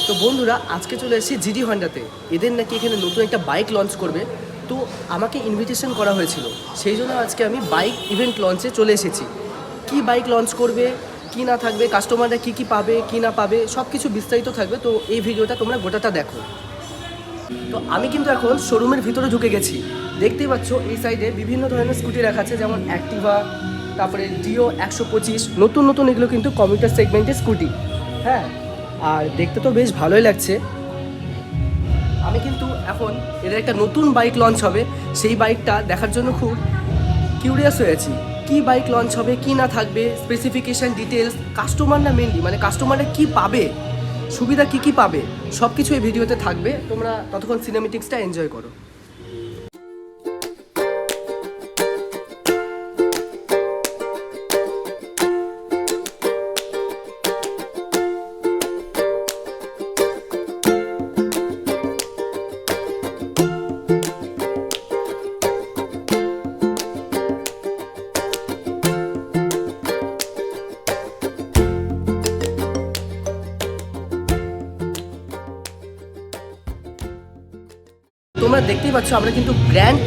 তো বন্ধুরা আজকে চলে এসেছি জিডি হন্ডাতে। এদের নাকি এখানে নতুন একটা বাইক লঞ্চ করবে, তো আমাকে ইনভিটেশন করা হয়েছিল, সেই জন্য আজকে আমি বাইক ইভেন্ট লঞ্চে চলে এসেছি। কি বাইক লঞ্চ করবে, কি না থাকবে, কাস্টমাররা কি কি পাবে কি না পাবে, সব কিছু বিস্তারিত থাকবে। তো এই ভিডিওটা তোমরা গোটাটা দেখো। তো আমি কিন্তু এখন শোরুমের ভিতরে ঢুকে গেছি। দেখতেই পাচ্ছ এই সাইডে বিভিন্ন ধরনের স্কুটি রাখা আছে, যেমন অ্যাক্টিভা, তারপরে ডিও 125, নতুন নতুন এগুলো কিন্তু কমিউটার সেগমেন্টের স্কুটি। হ্যাঁ, আর দেখতে তো বেশ ভালোই লাগছে। আমি কিন্তু এখন এদের একটা নতুন বাইক লঞ্চ হবে, সেই বাইকটা দেখার জন্য খুব কিউরিয়াস হয়েছি। কি বাইক লঞ্চ হবে, কি না থাকবে, স্পেসিফিকেশান ডিটেলস, কাস্টমাররা মেনলি মানে কাস্টমাররা কি পাবে, সুবিধা কি কি পাবে, সব কিছু এই ভিডিওতে থাকবে। তোমরা ততক্ষণ সিনেমেটিক্সটা এনজয় করো। তোমরা দেখতেই পাচ্ছ আমরা কিন্তু গ্র্যান্ড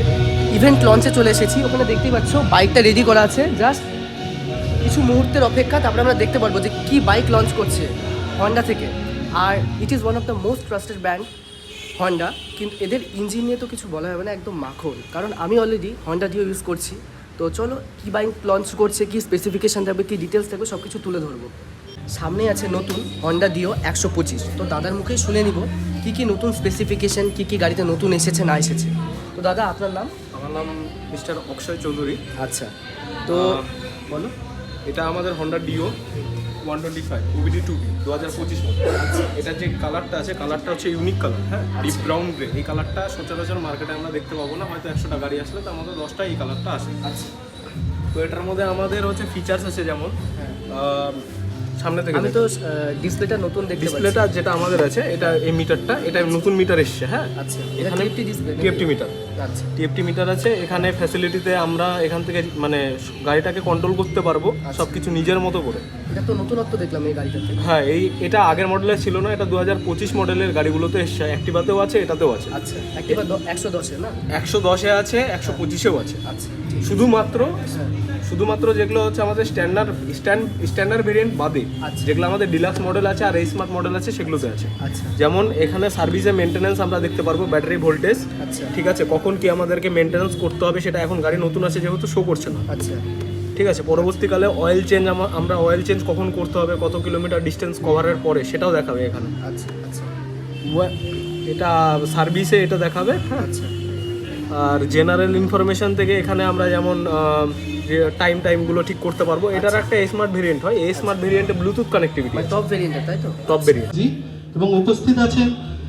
ইভেন্ট লঞ্চে চলে এসেছি। ওখানে দেখতেই পাচ্ছ বাইকটা রেডি করা আছে, জাস্ট কিছু মুহূর্তের অপেক্ষা, তারপরে আমরা দেখতে পারবো যে কী বাইক লঞ্চ করছে হন্ডা থেকে। আর it is one of the most trusted brand Honda. কিন্তু এদের ইঞ্জিন নিয়ে তো কিছু বলা হবে না, একদম মাখন, কারণ আমি অলরেডি হন্ডা ডিও ইউজ করছি। তো চলো কী বাইক লঞ্চ করছে, কী স্পেসিফিকেশান থাকবে, কী ডিটেলস থাকবে, সব কিছু তুলে ধরবো। সামনে আছে নতুন হন্ডা ডিও 125। তো দাদার মুখেই শুনে নিব কী কী নতুন স্পেসিফিকেশান, কী কী গাড়িতে নতুন এসেছে না এসেছে। তো দাদা আপনার নাম? আমার নাম মিস্টার অক্ষয় চৌধুরী। আচ্ছা, তো বলো। এটা আমাদের Honda deo 125 OBD 2B 2025 model. এটা যে কালারটা আছে, কালারটা হচ্ছে ইউনিক কালার। হ্যাঁ, ডিপ ব্রাউন গ্রে। এই কালারটা সচরাচর মার্কেটে আমরা দেখতে পাবো না, হয়তো 100টা গাড়ি আসলে তার মধ্যে 10টা এই কালারটা আসে। আচ্ছা, তো এটার মধ্যে আমাদের হচ্ছে ফিচার্স আছে, যেমন সামনে থেকে আমি তো ডিসপ্লেটা নতুন দেখতে পাচ্ছি। ডিসপ্লেটা যেটা আমাদের আছে, এটা এই মিটারটা, এটা নতুন মিটার এসছে। হ্যাঁ, আচ্ছা, এখানে টিএফটি ডিসপ্লে, টিএফটি মিটার। আচ্ছা, টিএফটি মিটার আছে এখানে। ফ্যাসিলিটিতে আমরা এখান থেকে মানে গাড়িটাকে কন্ট্রোল করতে পারবো সব কিছু নিজের মতো করে। এটা তো নতুনত্ব দেখলাম এই গাড়িটাতে। হ্যাঁ, এটা আগের মডেলের ছিল না, এটা 2025 মডেলের গাড়িগুলোতে এসছে। অ্যাক্টিভাতেও আছে, এটাতেও আছে। আচ্ছা, অ্যাক্টিভা 110 না? 110-এ আছে, 125-এও আছে। আচ্ছা, শুধুমাত্র যেগুলো হচ্ছে আমাদের স্ট্যান্ডার্ড ভেরিয়েন্ট বাদে, আচ্ছা, যেগুলো আমাদের ডিলাক্স মডেল আছে আর এই স্মার্ট মডেল আছে, সেগুলোতে আছে। আচ্ছা, যেমন এখানে সার্ভিসে মেনটেন্যান্স আমরা দেখতে পারবো, ব্যাটারি ভোল্টেজ, আচ্ছা, ঠিক আছে, কখন কি আমাদেরকে মেনটেন্যান্স করতে হবে সেটা এখন গাড়ি নতুন আছে যেহেতু শো করছে না। আচ্ছা, ঠিক আছে, পরবর্তীকালে অয়েল চেঞ্জ আমরা অয়েল চেঞ্জ কখন করতে হবে, কত কিলোমিটার ডিস্টেন্স কভারের পরে সেটাও দেখাবে এখানে। আচ্ছা, আচ্ছা, এটা সার্ভিসে এটা দেখাবে। হ্যাঁ, আচ্ছা, আর জেনারেল ইনফরমেশন থেকে এখানে আমরা যেমন টাইমগুলো ঠিক করতে পারবো। এটার একটা স্মার্ট ভেরিয়েন্ট হয়, এই স্মার্ট ভেরিয়েন্টে ব্লুটুথ কানেক্টিভিটি, টপ ভেরিয়েন্ট, তাই তো? Top variant. জি, এবং উপস্থিত আছেন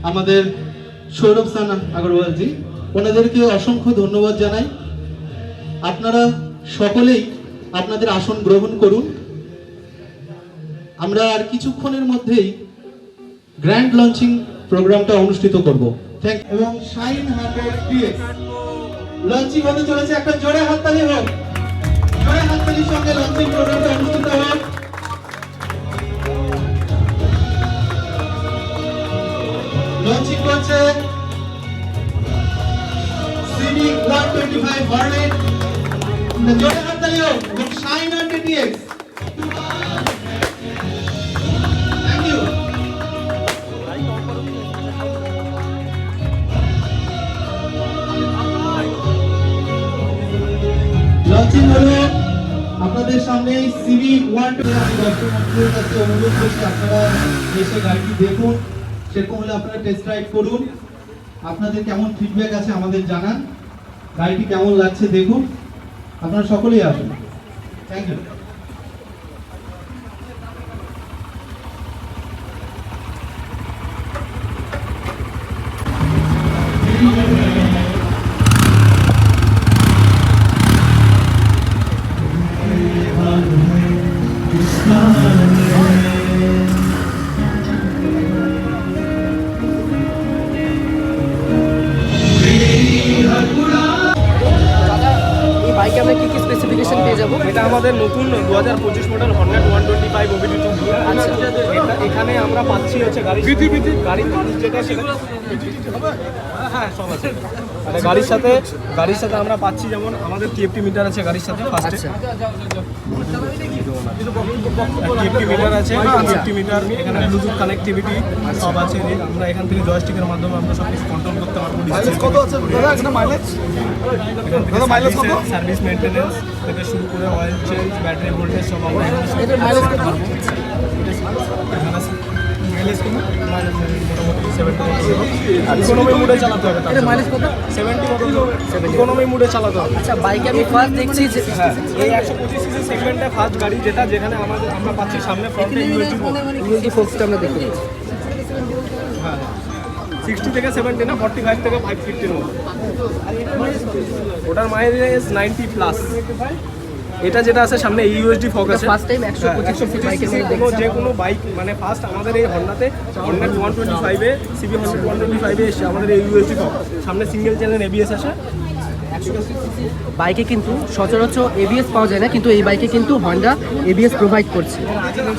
আমাদের সৌরভ সানা আগরওয়াল জি, ওনাদেরকে অসংখ্য ধন্যবাদ জানাই। আপনারা সকলেই আপনাদের আসন গ্রহণ করুন। আমরা আর কিছুক্ষণের মধ্যেই গ্র্যান্ড লঞ্চিং প্রোগ্রামটা অনুষ্ঠিত করব। থ্যাংক। এবং শাইন হান্ড্রেড ডিএক্স লঞ্চিং হতে চলেছে। একটা জোরে হাততালি হোক, জোরে হাততালির সঙ্গে লঞ্চিং প্রোগ্রামটা অনুষ্ঠিত হোক। লঞ্চিং করছে সিডি 125 হর্নেট। জোরে হাততালি হোক এবং Shine hundred DX. Thank you. Launching হলো আপনাদের সামনে সিবি 125 কাছে অনুরোধ করছি আপনারা এসে গাড়িটি দেখুন, সেরকম হলে আপনারা টেস্ট রাইড করুন, আপনাদের কেমন ফিডব্যাক আছে আমাদের জানান, গাড়িটি কেমন লাগছে দেখুন, আপনারা সকলেই আসুন। Thank you. দাদা, এই বাইকে আমরা কি কি স্পেসিফিকেশন পেয়ে যাবো? এটা আমাদের নতুন 2025 মডেল হন্ডা 125 ওবিডি 2B। আচ্ছা। এখানে আমরা পাচ্ছি হচ্ছে গাড়ির যেটা সেটা হ্যাঁ সব আছে। মানে গাড়ির সাথে আমরা পাচ্ছি যেমন আমাদের টিএফটি মিটার আছে গাড়ির সাথে ফার্স্টে। আচ্ছা টিএফটি মিটার আছে, টিএফটি মিটার, এখানে ব্লুটুথ কানেক্টিভিটি সব আছে। আমরা এখান থেকে জয়স্টিকের মাধ্যমে আমরা সব কিছু কন্ট্রোল করতে পারবো। কত আছে দাদা এখানে মাইলেজ? সার্ভিস মেইনটেনেন্স থেকে শুরু করে অয়েল চেঞ্জ, ব্যাটারি ভোল্টেজ সব আমরা এটার মাইলেজ কত? ইকোনমি মুডে চালাতে হবে। এটার মাইলেজ কত? 70 ইকোনমি মুডে চালাতে হবে। আচ্ছা বাইকে আমি ফার্স্ট দেখছি যে হ্যাঁ, এই 125 সিসি সেগমেন্টে ফার্স্ট গাড়ি যেখানে আমরা পাচ্ছি সামনে ফ্রন্টে ইউএসডি ফোক্সটা আমরা দেখতে পাচ্ছি। হ্যাঁ 60 থেকে 70 না 45 থেকে 550 এর মধ্যে। ওটার মাইলেজ 90 প্লাস। এটা যেটা আছে সামনে ইউএসডি ফগ আছে। ফার্স্ট টাইম 125 সিসি বাইকের মধ্যে দেখছি। যে কোনো বাইক মানে ফার্স্ট আমাদের এই হন্ডাতে হন্ডা 125 এ সিবি হন্ডা 125 এ এসে আমাদের এই ইউএসডি ফগ সামনে সিঙ্গেল চ্যানেল এবিএস আছে। বাইকে কিন্তু সচরাচর এবিএস পাওয়া যায় না, কিন্তু এই বাইকে কিন্তু হন্ডা এবিএস প্রোভাইড করছে,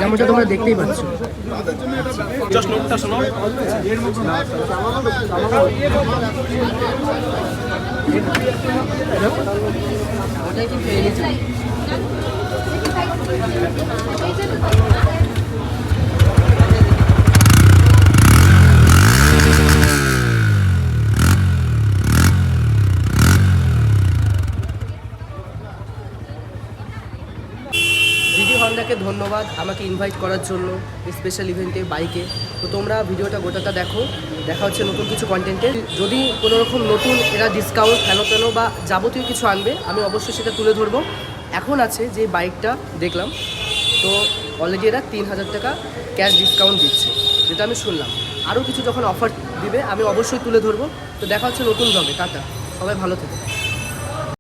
যেমনটা তোমরা দেখতেই পাচ্ছ। জাস্ট নোটটা শোনো। ওটাই কিন্তু এলিজিবল। জিডি হন্ডাকে ধন্যবাদ আমাকে ইনভাইট করার জন্য স্পেশাল ইভেন্টে বাইকে। তো তোমরা ভিডিওটা গোটাটা দেখো, দেখা হচ্ছে নতুন কিছু কন্টেন্টে। যদি কোনো রকম নতুন এরা ডিসকাউন্ট ফেনো বা যাবতীয় কিছু আনবে আমি অবশ্যই সেটা তুলে ধরবো। এখন আছে যে বাইকটা দেখলাম, তো অলরেডি এরা 3000 টাকা ক্যাশ ডিসকাউন্ট দিচ্ছে, যেটা আমি শুনলাম। আরও কিছু যখন অফার দিবে আমি অবশ্যই তুলে ধরবো। তো দেখা হচ্ছে নতুন ব্লগে। টাটা, সবাই ভালো থেকো।